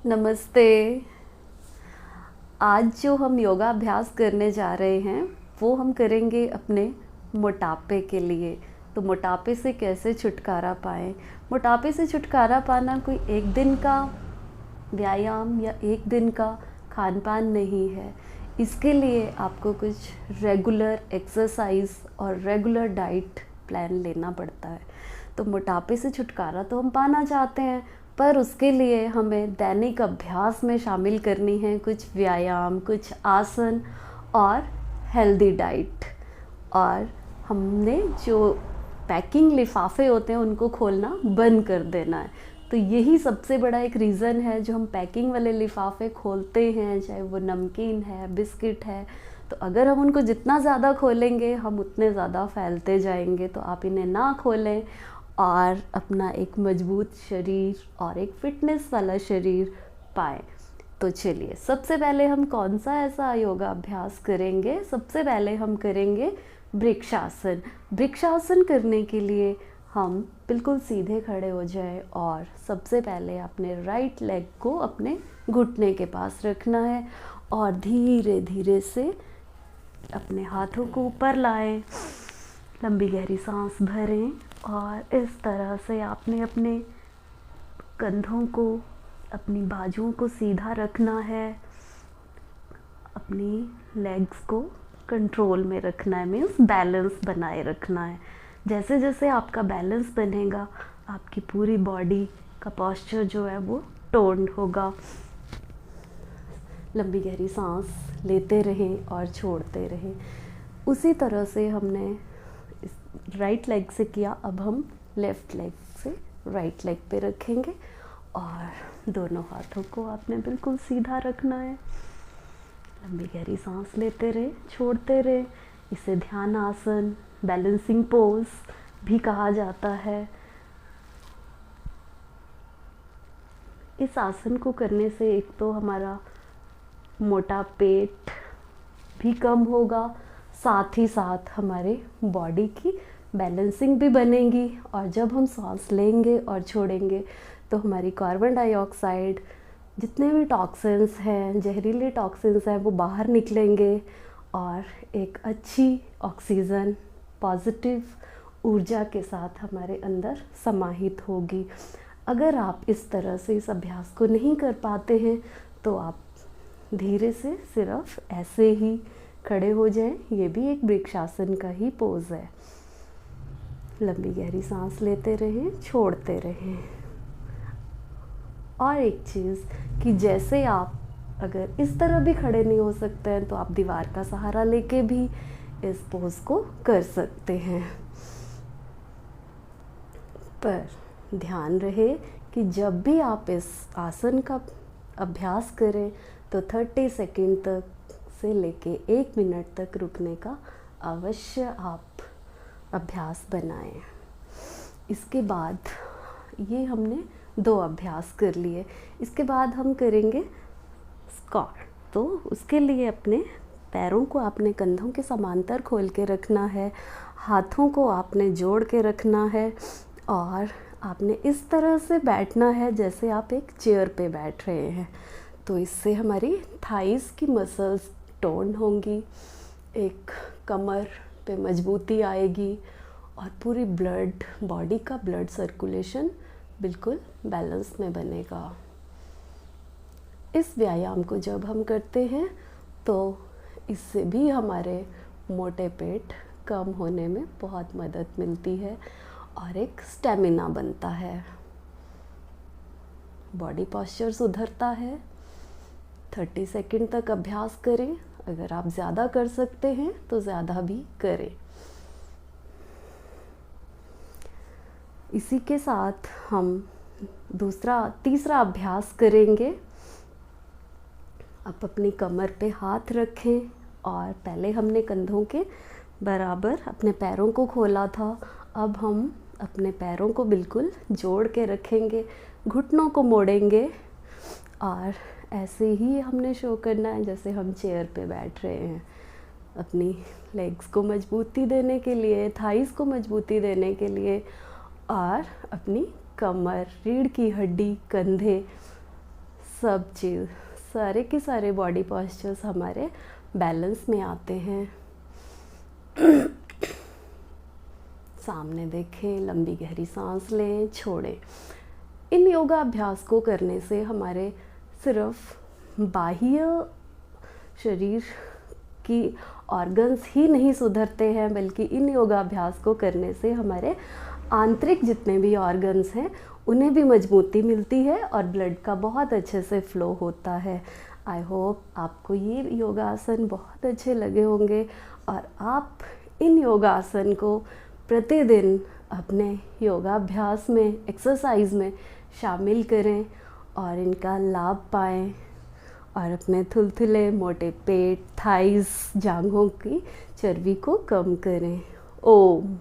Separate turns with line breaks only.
नमस्ते। आज जो हम योगा अभ्यास करने जा रहे हैं वो हम करेंगे अपने मोटापे के लिए। तो मोटापे से कैसे छुटकारा पाएँ? मोटापे से छुटकारा पाना कोई एक दिन का व्यायाम या एक दिन का खान-पान नहीं है। इसके लिए आपको कुछ रेगुलर एक्सरसाइज और रेगुलर डाइट प्लान लेना पड़ता है। तो मोटापे से छुटकारा तो हम पाना चाहते हैं, पर उसके लिए हमें दैनिक अभ्यास में शामिल करनी है कुछ व्यायाम, कुछ आसन और हेल्दी डाइट। और हमने जो पैकिंग लिफाफे होते हैं उनको खोलना बंद कर देना है। तो यही सबसे बड़ा एक रीज़न है जो हम पैकिंग वाले लिफाफे खोलते हैं, चाहे वो नमकीन है, बिस्किट है। तो अगर हम उनको जितना ज़्यादा खोलेंगे हम उतने ज़्यादा फैलते जाएंगे। तो आप इन्हें ना खोलें और अपना एक मजबूत शरीर और एक फिटनेस वाला शरीर पाएँ। तो चलिए, सबसे पहले हम कौन सा ऐसा योगा अभ्यास करेंगे? सबसे पहले हम करेंगे वृक्षासन। वृक्षासन करने के लिए हम बिल्कुल सीधे खड़े हो जाएं और सबसे पहले अपने राइट लेग को अपने घुटने के पास रखना है और धीरे धीरे से अपने हाथों को ऊपर लाएं, लंबी गहरी सांस भरें और इस तरह से आपने अपने कंधों को, अपनी बाजुओं को सीधा रखना है, अपनी लेग्स को कंट्रोल में रखना है, मीन्स बैलेंस बनाए रखना है। जैसे जैसे आपका बैलेंस बनेगा आपकी पूरी बॉडी का पोस्चर जो है वो टोन्ड होगा। लंबी गहरी सांस लेते रहें और छोड़ते रहें। उसी तरह से हमने राइट लेग से किया, अब हम लेफ़्ट लेग से राइट लेग पे रखेंगे और दोनों हाथों को आपने बिल्कुल सीधा रखना है। लंबी गहरी सांस लेते रहे, छोड़ते रहे। इसे ध्यान आसन, बैलेंसिंग पोज भी कहा जाता है। इस आसन को करने से एक तो हमारा मोटा पेट भी कम होगा, साथ ही साथ हमारे बॉडी की बैलेंसिंग भी बनेगी। और जब हम सांस लेंगे और छोड़ेंगे तो हमारी कार्बन डाइऑक्साइड, जितने भी टॉक्सिन्स हैं, जहरीले टॉक्सिन्स हैं, वो बाहर निकलेंगे और एक अच्छी ऑक्सीजन, पॉजिटिव ऊर्जा के साथ हमारे अंदर समाहित होगी। अगर आप इस तरह से इस अभ्यास को नहीं कर पाते हैं तो आप धीरे से सिर्फ ऐसे ही खड़े हो जाएं। ये भी एक वृक्षासन का ही पोज है। लंबी गहरी सांस लेते रहें, छोड़ते रहें। और एक चीज़ कि जैसे आप अगर इस तरह भी खड़े नहीं हो सकते हैं तो आप दीवार का सहारा लेके भी इस पोज को कर सकते हैं। पर ध्यान रहे कि जब भी आप इस आसन का अभ्यास करें तो 30 सेकंड तक से लेके 1 मिनट तक रुकने का अवश्य आप अभ्यास बनाएं। इसके बाद ये हमने 2 अभ्यास कर लिए। इसके बाद हम करेंगे स्क्वाट। तो उसके लिए अपने पैरों को आपने कंधों के समांतर खोल के रखना है, हाथों को आपने जोड़ के रखना है और आपने इस तरह से बैठना है जैसे आप एक चेयर पे बैठ रहे हैं। तो इससे हमारी थाइस की मसल्स टोन होंगी, एक कमर पे मजबूती आएगी और पूरी बॉडी का ब्लड सर्कुलेशन बिल्कुल बैलेंस में बनेगा। इस व्यायाम को जब हम करते हैं तो इससे भी हमारे मोटे पेट कम होने में बहुत मदद मिलती है और एक स्टेमिना बनता है, बॉडी पोस्चर सुधरता है। 30 सेकंड तक अभ्यास करें। अगर आप ज़्यादा कर सकते हैं तो ज़्यादा भी करें। इसी के साथ हम तीसरा अभ्यास करेंगे। आप अपनी कमर पे हाथ रखें और पहले हमने कंधों के बराबर अपने पैरों को खोला था। अब हम अपने पैरों को बिल्कुल जोड़ के रखेंगे, घुटनों को मोड़ेंगे और ऐसे ही हमने शो करना है जैसे हम चेयर पे बैठ रहे हैं। अपनी लेग्स को मजबूती देने के लिए, थाइस को मजबूती देने के लिए और अपनी कमर, रीढ़ की हड्डी, कंधे सब चीज़, सारे के सारे बॉडी पॉस्चर्स हमारे बैलेंस में आते हैं। सामने देखें, लंबी गहरी सांस लें, छोड़ें। इन योगा अभ्यास को करने से हमारे सिर्फ बाह्य शरीर की ऑर्गन्स ही नहीं सुधरते हैं, बल्कि इन योगाभ्यास को करने से हमारे आंतरिक जितने भी ऑर्गन्स हैं उन्हें भी मजबूती मिलती है और ब्लड का बहुत अच्छे से फ्लो होता है। आई होप आपको ये योगासन बहुत अच्छे लगे होंगे और आप इन योगासन को प्रतिदिन अपने योगाभ्यास में, एक्सरसाइज में शामिल करें और इनका लाभ पाएँ और अपने थुलथुले, मोटे पेट, थाइस, जांघों की चर्बी को कम करें। ओम।